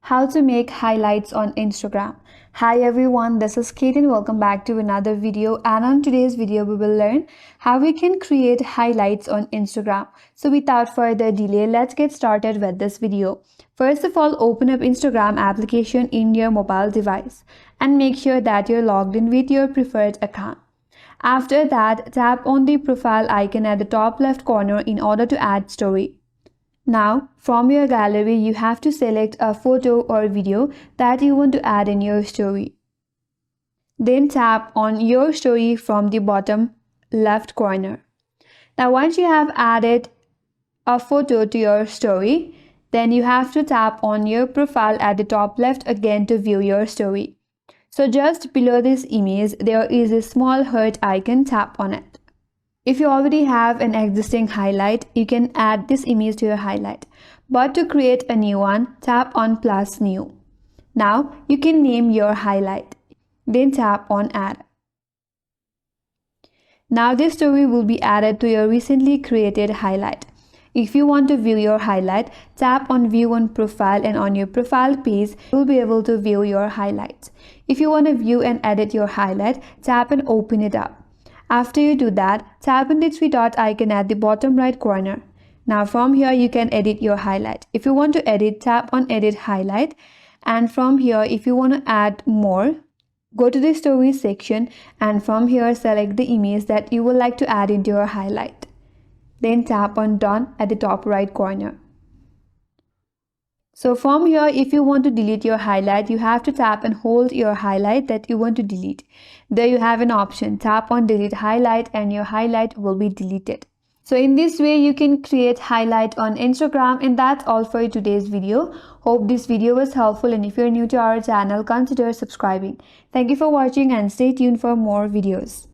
How to make highlights on Instagram. Hi everyone, this is Kate and welcome back to another video. And on today's video, we will learn how we can create highlights on Instagram. So without further delay, let's get started with this video. First of all, open up Instagram application in your mobile device and make sure that you're logged in with your preferred account. After that, tap on the profile icon at the top left corner in order to add story. Now, from your gallery, you have to select a photo or video that you want to add in your story. Then tap on your story from the bottom left corner. Now, once you have added a photo to your story, then you have to tap on your profile at the top left again to view your story. So just below this image, there is a small heart icon, tap on it. If you already have an existing highlight, you can add this image to your highlight. But to create a new one, tap on plus new. Now you can name your highlight. Then tap on add. Now this story will be added to your recently created highlight. If you want to view your highlight, tap on view on profile, and on your profile page, you'll be able to view your highlights. If you want to view and edit your highlight, tap and open it up. After you do that, tap on the three dot icon at the bottom right corner. Now from here you can edit your highlight. If you want to edit, tap on edit highlight, and from here if you want to add more, go to the story section and from here select the image that you would like to add into your highlight. Then tap on done at the top right corner. So from here, if you want to delete your highlight, you have to tap and hold your highlight that you want to delete. There you have an option, tap on delete highlight and your highlight will be deleted. So in this way, you can create highlight on Instagram, and that's all for today's video. Hope this video was helpful, and if you're new to our channel, consider subscribing. Thank you for watching and stay tuned for more videos.